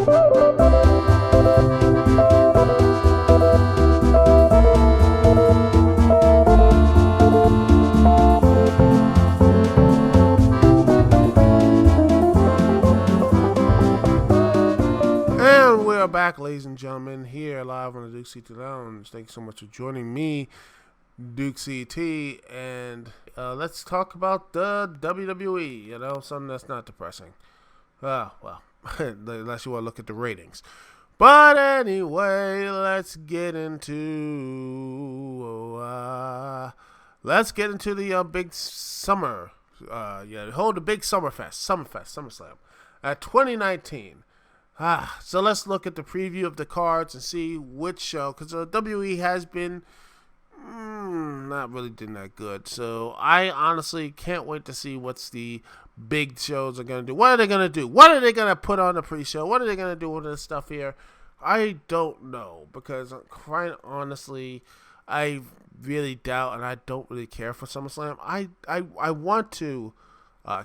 Back, ladies and gentlemen, here live on the Dukect Lounge. Thank you so much for joining me, Dukect, and let's talk about the WWE. You know, something that's not depressing. Well, unless you want to look at the ratings. But anyway, let's get into the big summer. Hold the big SummerSlam at 2019. So let's look at the preview of the cards and see which show, because WWE has been not really doing that good. So I honestly can't wait to see what's the big shows are going to do. What are they going to do? What are they going to put on the pre-show? What are they going to do with this stuff here? I don't know, because quite honestly, I really doubt, and I don't really care for SummerSlam. I want to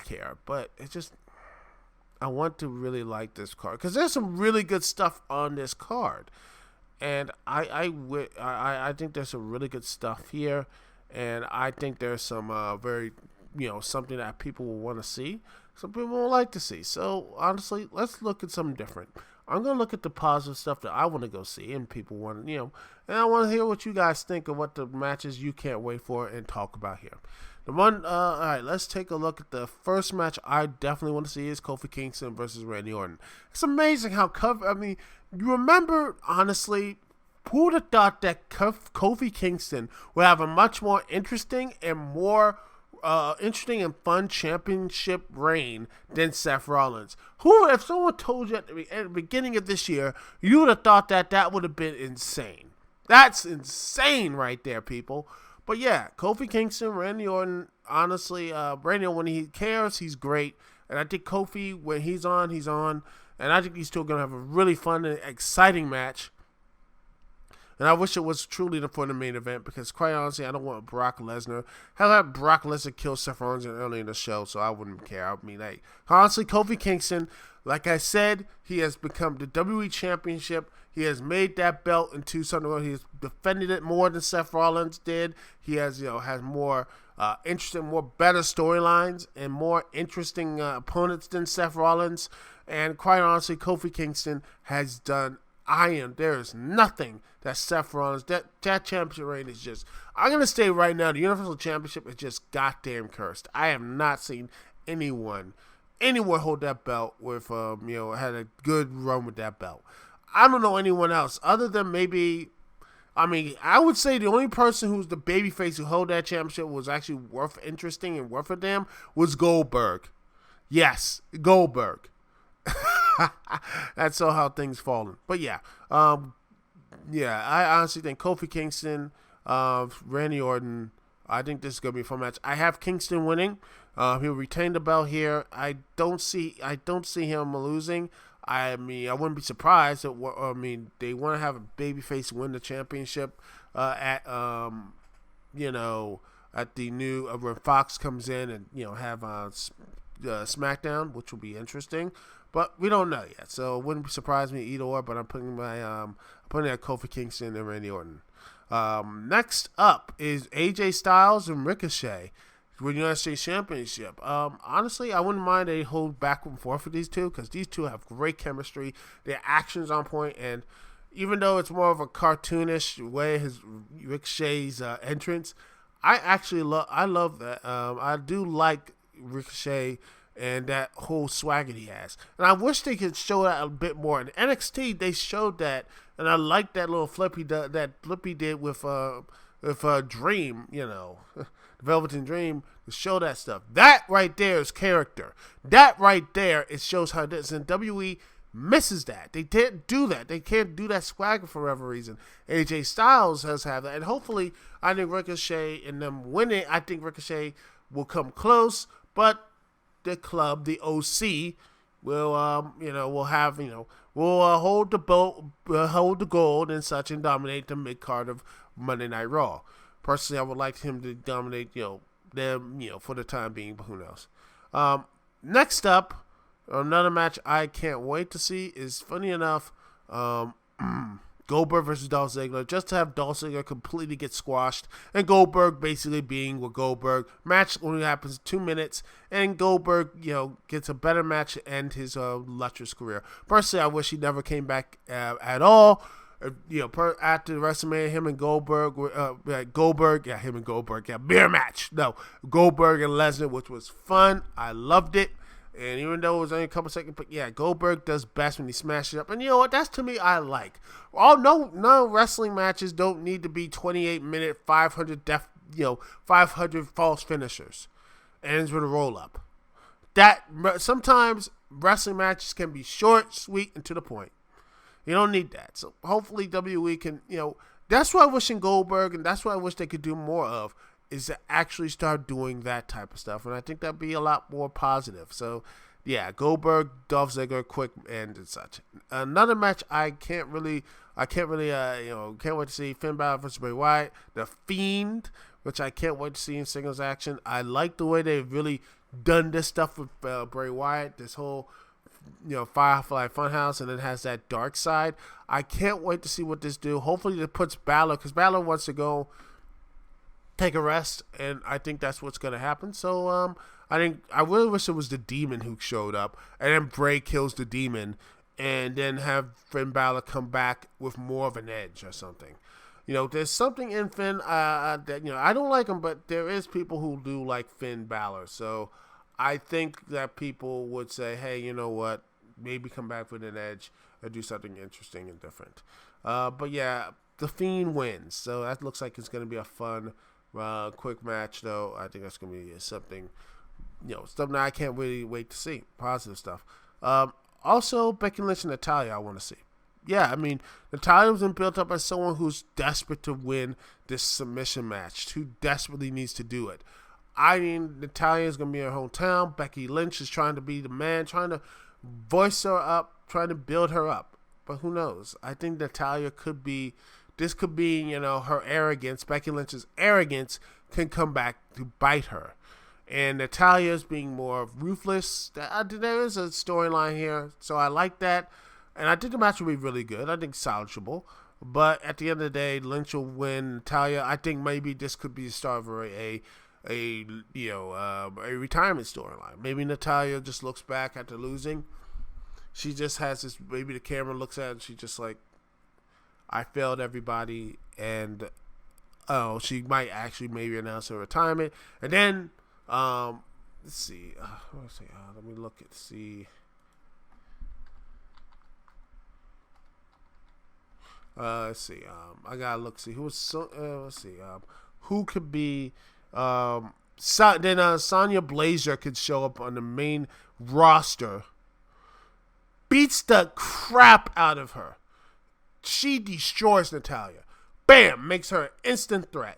care, but it's just, I want to really like this card because there's some really good stuff on this card, and I think there's some really good stuff here, and I think there's some very something that people will want to see, some people will like to see. So honestly, let's look at something different. I'm gonna look at the positive stuff that I want to go see, and people want and I want to hear what you guys think of what the matches you can't wait for and talk about here. The one, all right, let's take a look at the first match I definitely want to see is Kofi Kingston versus Randy Orton. It's amazing how you remember, honestly, who would have thought that Kofi Kingston would have a much more interesting and fun championship reign than Seth Rollins? If someone told you at the beginning of this year, you would have thought that would have been insane. That's insane right there, people. But yeah, Kofi Kingston, Randy Orton, honestly, Randy Orton, when he cares, he's great. And I think Kofi, when he's on, he's on. And I think he's still going to have a really fun and exciting match. And I wish it was truly for the main event, because quite honestly, I don't want Brock Lesnar. Hell, had Brock Lesnar kill Seth Rollins early in the show, so I wouldn't care. I mean, honestly, Kofi Kingston, like I said, he has become the WWE Championship. He has made that belt into something. He has defended it more than Seth Rollins did. He has, has more interesting, more better storylines and more interesting opponents than Seth Rollins. And quite honestly, Kofi Kingston has done. There is nothing that Seth Rollins, that championship reign is just, I'm going to say right now, the Universal Championship is just goddamn cursed. I have not seen anyone hold that belt with, had a good run with that belt. I don't know anyone else other than maybe, I would say the only person who's the babyface who held that championship was actually worth interesting and worth a damn was Goldberg. Yes, Goldberg. That's how things fallen. But yeah, I honestly think Kofi Kingston, Randy Orton, I think this is gonna be a fun match. I have Kingston winning. He'll retain the belt here. I don't see him losing. I wouldn't be surprised. They want to have a babyface win the championship at the new when Fox comes in and have SmackDown, which will be interesting. But we don't know yet, so it wouldn't surprise me either or. But I'm putting at Kofi Kingston and Randy Orton. Next up is AJ Styles and Ricochet for the United States Championship. Honestly, I wouldn't mind a hold back and forth for these two, because these two have great chemistry. Their action's on point, and even though it's more of a cartoonish way, Ricochet's entrance, I love that. I do like Ricochet and that whole swagger he has. And I wish they could show that a bit more. In NXT, they showed that, and I like that little flip he did with Dream, the Velveteen Dream, to show that stuff. That right there is character. That right there, it shows how it is. And WWE misses that. They didn't do that. They can't do that swagger for whatever reason. AJ Styles has had that. And hopefully, I think Ricochet and them winning, I think Ricochet will come close, but the club, the OC, will hold the gold and such, and dominate the mid card of Monday Night Raw. Personally, I would like him to dominate them for the time being, but who knows. Next up, Another match I can't wait to see is, funny enough, Goldberg versus Dolph Ziggler, just to have Dolph Ziggler completely get squashed, and Goldberg basically being with Goldberg. Match only happens 2 minutes, and Goldberg, gets a better match to end his illustrious career. Personally, I wish he never came back at all. After WrestleMania, him and Goldberg, beer match. No, Goldberg and Lesnar, which was fun. I loved it. And even though it was only a couple seconds, but yeah, Goldberg does best when he smashes it up. And you know what? That's, to me, I like. No wrestling matches don't need to be 28-minute, 500 500 false finishers. Ends with a roll-up. Sometimes wrestling matches can be short, sweet, and to the point. You don't need that. So hopefully WWE can, that's what I wish in Goldberg, and that's what I wish they could do more of, is to actually start doing that type of stuff. And I think that'd be a lot more positive. So, yeah, Goldberg, Dolph Ziggler, quick end and such. Another match can't wait to see, Finn Balor versus Bray Wyatt. The Fiend, which I can't wait to see in singles action. I like the way they've really done this stuff with Bray Wyatt, this whole, Firefly Funhouse, and it has that dark side. I can't wait to see what this do. Hopefully it puts Balor, because Balor wants to go take a rest, and I think that's what's going to happen. So I really wish it was the Demon who showed up, and then Bray kills the Demon, and then have Finn Balor come back with more of an edge or something. There's something in Finn that I don't like him, but there is people who do like Finn Balor. So I think that people would say, hey, you know what? Maybe come back with an edge or do something interesting and different. But yeah, the Fiend wins, so that looks like it's going to be a fun. Quick match, though. I think that's going to be something, something I can't really wait to see. Positive stuff. Also, Becky Lynch and Natalya I want to see. Yeah, I mean, Natalya was been built up as someone who's desperate to win this submission match, who desperately needs to do it. I mean, Natalya is going to be in her hometown. Becky Lynch is trying to be the man, trying to voice her up, trying to build her up. But who knows? I think Natalya could be... This could be, her arrogance, Becky Lynch's arrogance, can come back to bite her. And Natalya's being more ruthless. There is a storyline here, so I like that. And I think the match will be really good. I think salvageable. But at the end of the day, Lynch will win. Natalya, I think maybe this could be the start of a retirement storyline. Maybe Natalya just looks back after losing. She just has this, maybe the camera looks at it and she just like, I failed everybody, and she might actually maybe announce her retirement. And then, let's see. Let me look and see. Let's see. I gotta look. See who was. Let's see. Who could be? Then Sonya Blazer could show up on the main roster. Beats the crap out of her. She destroys Natalya. Bam! Makes her an instant threat.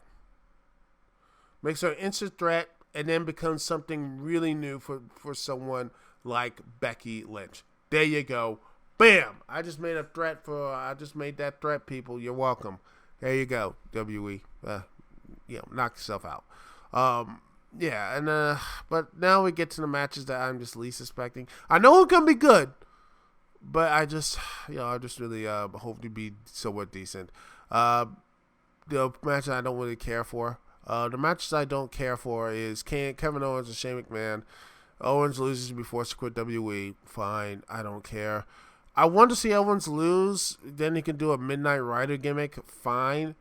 And then becomes something really new for someone like Becky Lynch. There you go. Bam! I just made that threat, people. You're welcome. There you go, WWE. Knock yourself out. But now we get to the matches that I'm just least expecting. I know it's gonna be good. But I just really hope to be somewhat decent. The matches I don't really care for. The matches I don't care for is Kevin Owens and Shane McMahon. Owens loses before to quit WWE. Fine, I don't care. I want to see Owens lose. Then he can do a Midnight Rider gimmick. Fine,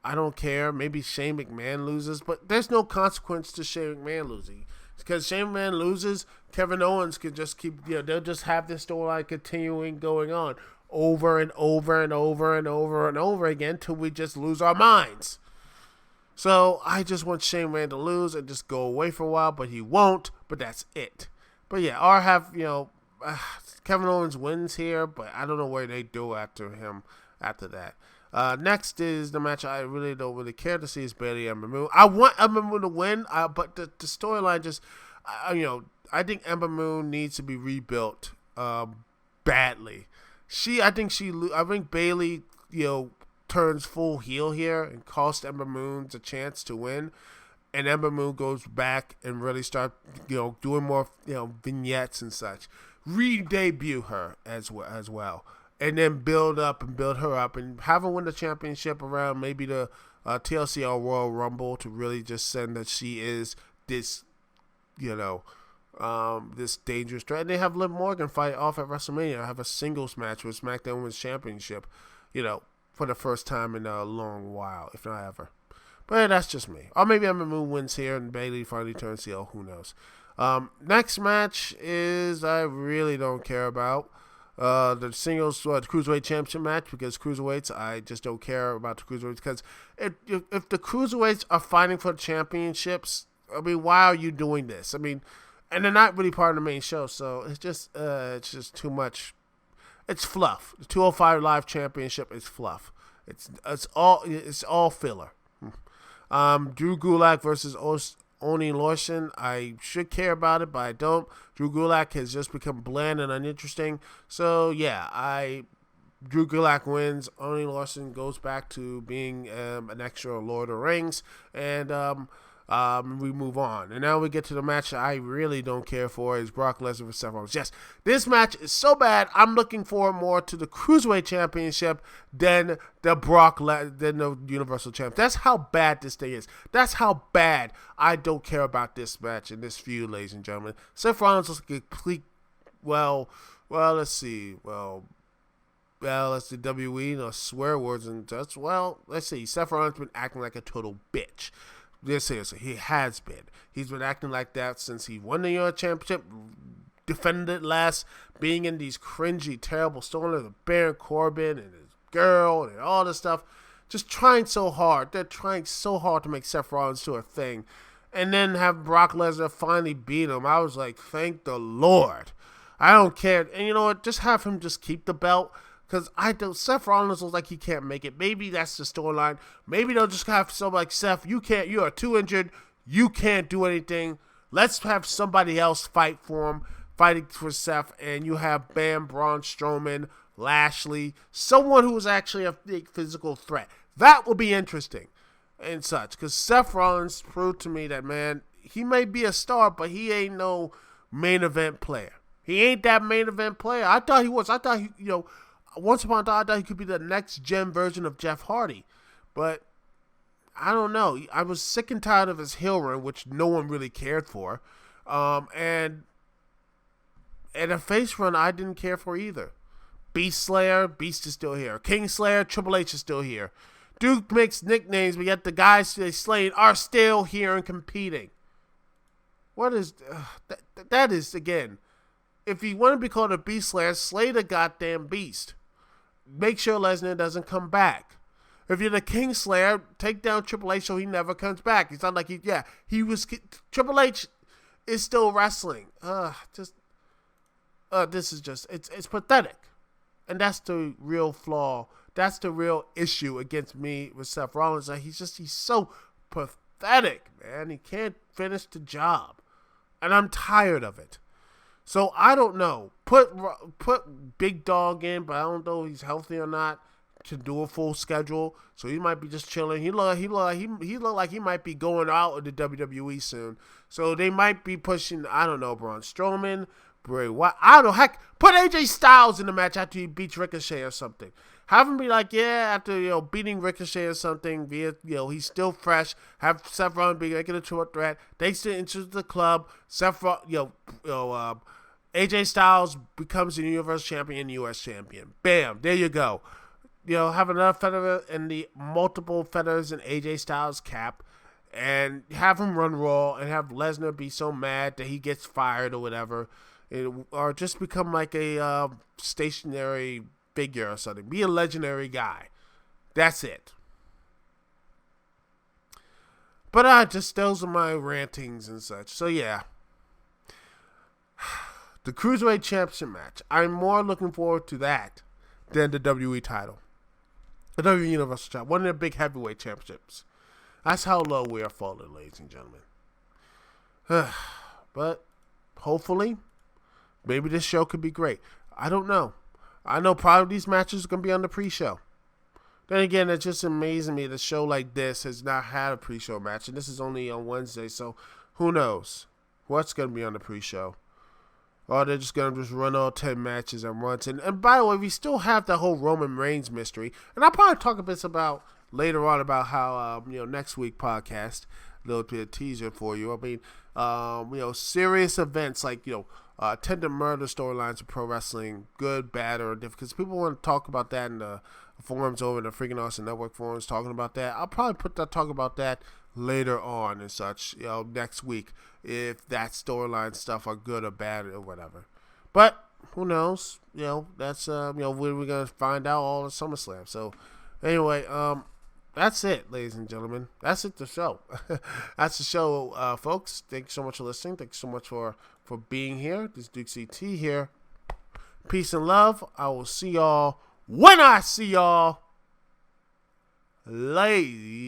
I don't care. Maybe Shane McMahon loses, but there's no consequence to Shane McMahon losing. Because Shane McMahon loses, Kevin Owens can just keep, they'll just have this storyline continuing going on over and over and over and over and over again till we just lose our minds. So I just want Shane McMahon to lose and just go away for a while, but he won't, but that's it. But yeah, or have, Kevin Owens wins here, but I don't know where they do after him after that. Next is the match I really don't really care to see is Bayley Ember Moon. I want Ember Moon to win, but the storyline just, I think Ember Moon needs to be rebuilt badly. I think Bayley, turns full heel here and costs Ember Moon a chance to win, and Ember Moon goes back and really start, doing more, vignettes and such. re-debut her as well, and then build her up, and have her win the championship around maybe the TLC or Royal Rumble to really just send that she is this, this dangerous threat. And they have Liv Morgan fight off at WrestleMania, have a singles match with SmackDown Women's Championship, for the first time in a long while, if not ever. But that's just me. Or maybe Ember Moon wins here and Bayley finally turns heel. Who knows? Next match is I really don't care about. The singles cruiserweight championship match, because cruiserweights, I just don't care about the cruiserweights, because if the cruiserweights are fighting for the championships, I mean, why are you doing this? I mean, and they're not really part of the main show, so it's just too much. It's fluff. The 205 Live Championship is fluff. It's all filler. Drew Gulak versus Oni Lawson. I should care about it, but I don't. Drew Gulak has just become bland and uninteresting. So yeah, Drew Gulak wins. Oni Lawson goes back to being an extra Lord of the Rings, and we move on. And now we get to the match that I really don't care for, is Brock Lesnar versus Seth Rollins. Yes, this match is so bad. I'm looking forward more to the Cruiserweight Championship than the Universal Champ. That's how bad this thing is. That's how bad I don't care about this match and this feud, ladies and gentlemen. Seth Rollins looks like a complete, let's see. Let's do WWE, swear words and just, let's see. Seth Rollins has been acting like a total bitch. Seriously, he has been. He's been acting like that since he won the Euro Championship, defended it last, being in these cringy, terrible storylines with Baron Corbin and his girl and all this stuff. Just trying so hard. They're trying so hard to make Seth Rollins do a thing. And then have Brock Lesnar finally beat him. I was like, thank the Lord. I don't care. And you know what? Just have him just keep the belt. Because Seth Rollins looks like he can't make it. Maybe that's the storyline. Maybe they'll just have somebody like, Seth, you are too injured. You can't do anything. Let's have somebody else fighting for Seth. And you have Bam, Braun Strowman, Lashley, someone who's actually a big physical threat. That will be interesting and such. Because Seth Rollins proved to me that, man, he may be a star, but he ain't no main event player. He ain't that main event player. I thought he was. I thought once upon a time, I thought he could be the next gen version of Jeff Hardy. But I don't know. I was sick and tired of his heel run, which no one really cared for. And a face run I didn't care for either. Beast Slayer, Beast is still here. King Slayer, Triple H is still here. Duke makes nicknames, but yet the guys they slayed are still here and competing. What is... that is, again... If you want to be called a Beast Slayer, slay the goddamn Beast. Make sure Lesnar doesn't come back. If you're the King Slayer, take down Triple H so he never comes back. It's not like Triple H is still wrestling. This is just, it's pathetic. And that's the real flaw. That's the real issue against me with Seth Rollins. He's so pathetic, man. He can't finish the job. And I'm tired of it. So I don't know. Put Big Dog in, but I don't know if he's healthy or not to do a full schedule. So he might be just chilling. He look like he might be going out of the WWE soon. So they might be pushing, I don't know, Braun Strowman, Bray Wyatt. I don't know. Heck, put AJ Styles in the match after he beats Ricochet or something. Have him be like, after beating Ricochet or something, he's still fresh. Have Seth Rollins be making a triple threat. They still into the club. AJ Styles becomes the Universal Champion and U.S. Champion. Bam, there you go. Have another feather in the multiple feathers in AJ Styles' cap, and have him run Raw, and have Lesnar be so mad that he gets fired or whatever, or just become like a stationary figure or something. Be a legendary guy. That's it. But those are my rantings and such. So yeah. The Cruiserweight Championship match. I'm more looking forward to that than the WWE title. The WWE Universal Championship. One of the big heavyweight championships. That's how low we are falling, ladies and gentlemen. But hopefully, maybe this show could be great. I don't know. I know probably these matches are going to be on the pre-show. Then again, it's just amazing me that a show like this has not had a pre-show match. And this is only on Wednesday, so who knows what's going to be on the pre-show. or they're just going to just run all 10 matches at once. And by the way, we still have the whole Roman Reigns mystery. And I'll probably talk a bit about later on about how, next week podcast, a little bit of teaser for you. I mean, serious events like, attendant murder storylines of pro wrestling, good, bad, or different. Because people want to talk about that in the forums over in the Freaking Awesome Network forums, talking about that. I'll probably talk about that later on and such, next week, if that storyline stuff are good or bad or whatever. But who knows? That's we're gonna find out all at SummerSlam. So anyway, that's it, ladies and gentlemen. That's it. The show. That's the show, folks. Thank you so much for listening. Thank you so much for being here. This is Dukect here. Peace and love. I will see y'all when I see y'all later.